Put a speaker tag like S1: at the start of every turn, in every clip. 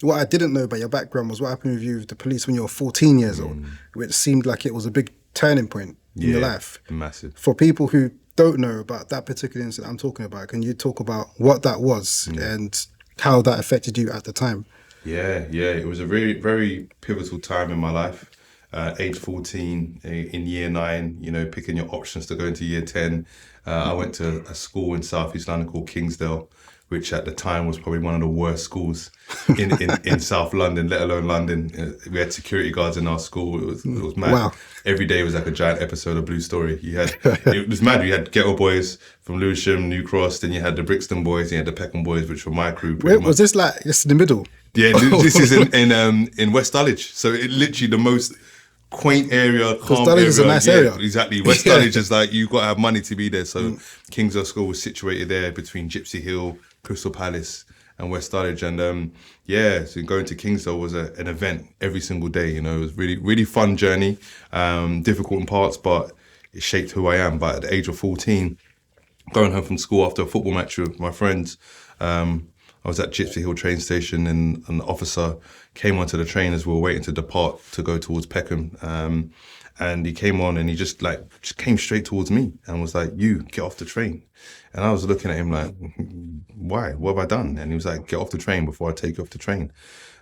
S1: what I didn't know about your background was what happened with you with the police when you were 14 years old, which seemed like it was a big turning point in your life.
S2: Massive.
S1: For people who don't know about that particular incident I'm talking about, can you talk about what that was and how that affected you at the time?
S2: Yeah, it was a very, very pivotal time in my life. Age 14, in year 9, picking your options to go into year 10. I went to a school in South East London called Kingsdale, which at the time was probably one of the worst schools in South London, let alone London. We had security guards in our school. It was mad.
S1: Wow.
S2: Every day was like a giant episode of Blue Story. It was mad. You had Ghetto Boys from Lewisham, New Cross, then you had the Brixton Boys, and you had the Peckham Boys, which were my crew.
S1: Wait, was this like just in the middle?
S2: Yeah, this is in West Dulwich. So it literally the most quaint area, calm
S1: Dulwich
S2: area.
S1: is a nice area.
S2: Exactly. West Dulwich is like, you've got to have money to be there. So Kingsdale School was situated there between Gypsy Hill, Crystal Palace and West Dulwich. And so going to Kingsdale was an event every single day. It was really, really fun journey, difficult in parts, but it shaped who I am. But at the age of 14, going home from school after a football match with my friends, I was at Gypsy Hill train station and an officer came onto the train as we were waiting to depart to go towards Peckham. And he came on and he just came straight towards me and was like, "You, get off the train." And I was looking at him like, "Why? What have I done?" And he was like, "Get off the train before I take you off the train."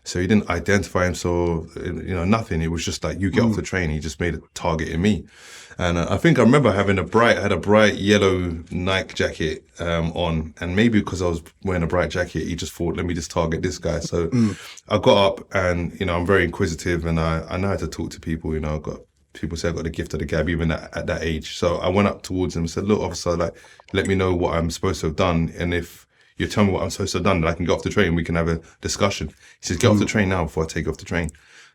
S2: So he didn't identify him, so, nothing. It was just like, "You get off the train." He just made a target in me. And I think I remember having a bright yellow Nike jacket on. And maybe because I was wearing a bright jacket, he just thought, let me just target this guy. So I got up and, I'm very inquisitive and I know how to talk to people. People say I've got the gift of the gab even at that age. So I went up towards him and said, "Look, officer, let me know what I'm supposed to have done. And if you tell me what I'm supposed to have done, then I can get off the train. We can have a discussion." He says, "Get off the train now before I take you off the train."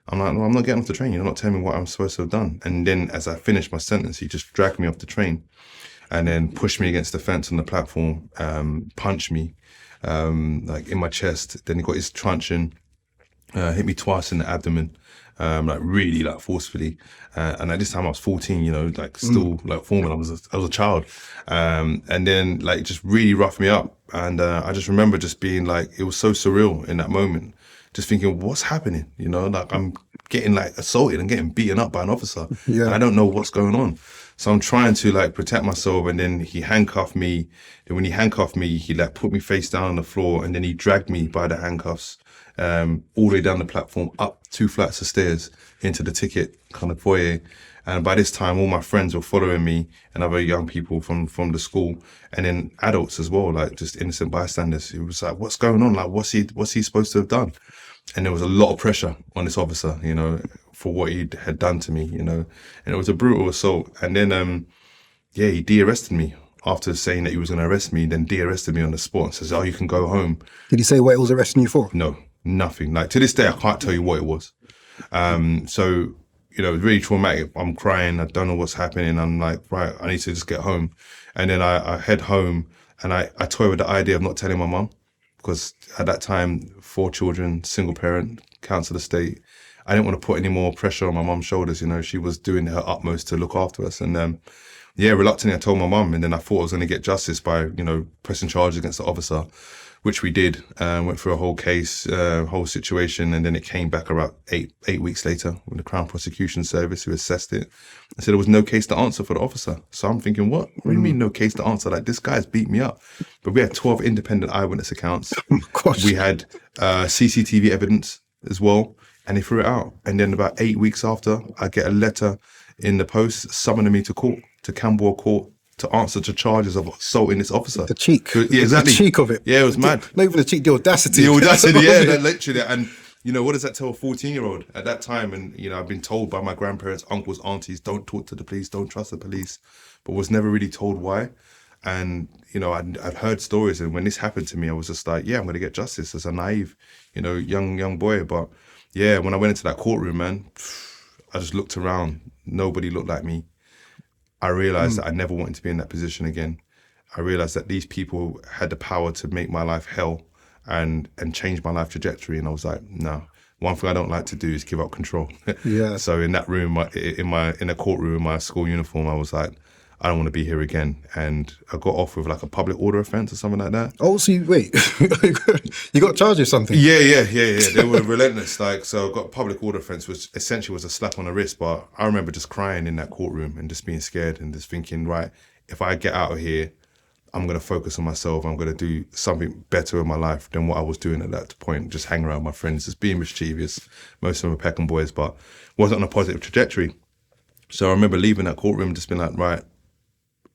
S2: I'm like, "No, I'm not getting off the train. You're not telling me what I'm supposed to have done." And then as I finished my sentence, he just dragged me off the train and then pushed me against the fence on the platform, punched me in my chest. Then he got his truncheon, hit me twice in the abdomen. Really forcefully. And at this time I was 14, still forming. I was a child. And then just really roughed me up. And I just remember just being it was so surreal in that moment. Just thinking, what's happening? I'm getting assaulted and getting beaten up by an officer.
S1: Yeah.
S2: And I don't know what's going on. So I'm trying to protect myself. And then he handcuffed me. And when he handcuffed me, he put me face down on the floor. And then he dragged me by the handcuffs all the way down the platform, up 2 flights of stairs into the ticket kind of foyer. And by this time, all my friends were following me and other young people from the school, and then adults as well, just innocent bystanders. It was what's going on? What's he supposed to have done? And there was a lot of pressure on this officer, for what he had done to me, and it was a brutal assault. And then, he de-arrested me. After saying that he was going to arrest me, then de-arrested me on the spot and says, "Oh, you can go home."
S1: Did he say what he was arresting you for?
S2: No, nothing. To this day, I can't tell you what it was. So, it was really traumatic. I'm crying. I don't know what's happening. I'm like, right, I need to just get home. And then I head home and I toy with the idea of not telling my mum, because at that time, 4 children, single parent, council estate. I didn't want to put any more pressure on my mum's shoulders. She was doing her utmost to look after us. And reluctantly, I told my mum, and then I thought I was going to get justice by, pressing charges against the officer, which we did. Went through a whole case, whole situation, and then it came back about eight weeks later with the Crown Prosecution Service, who assessed it and said there was no case to answer for the officer. So I'm thinking, what do you mean no case to answer? This guy's beat me up. But we had 12 independent eyewitness accounts.
S1: Gosh.
S2: We had CCTV evidence as well, and they threw it out. And then about 8 weeks after, I get a letter in the post summoning me to court, to Camberwell Court, to answer to charges of assaulting this officer.
S1: The cheek.
S2: Yeah, exactly.
S1: The cheek of it.
S2: Yeah, it was mad.
S1: Not even the cheek, the audacity.
S2: The audacity, yeah, literally. And, what does that tell a 14-year-old at that time? And, I've been told by my grandparents, uncles, aunties, don't talk to the police, don't trust the police, but was never really told why. And, I'd heard stories. And when this happened to me, I was just like, yeah, I'm going to get justice as a naive, young boy. But, yeah, when I went into that courtroom, man, I just looked around. Nobody looked like me. I realized that I never wanted to be in that position again. I realized that these people had the power to make my life hell and change my life trajectory. And I was like, no. One thing I don't like to do is give up control.
S1: Yeah.
S2: So in that room, in a courtroom, in my school uniform, I was like, I don't want to be here again. And I got off with like a public order offence or something like that.
S1: Oh, so wait, you got charged with something?
S2: Yeah. They were relentless. Like, so I got public order offence, which essentially was a slap on the wrist. But I remember just crying in that courtroom and just being scared and just thinking, right, if I get out of here, I'm going to focus on myself. I'm going to do something better in my life than what I was doing at that point. Just hanging around with my friends, just being mischievous. Most of them were Peckham boys, but wasn't on a positive trajectory. So I remember leaving that courtroom, just being like, right,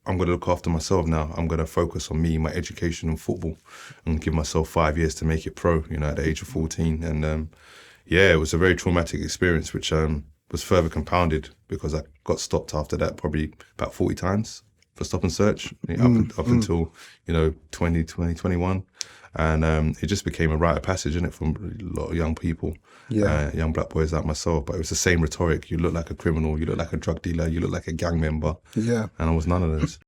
S2: I'm going to look after myself now. I'm going to focus on me, my education and football, and give myself 5 years to make it pro, at the age of 14. And it was a very traumatic experience, which was further compounded because I got stopped after that probably about 40 times for stop and search up until 2021. And it just became a rite of passage, innit, from a lot of young people, young black boys like myself. But it was the same rhetoric. You look like a criminal, you look like a drug dealer, you look like a gang member.
S1: Yeah.
S2: And I was none of those.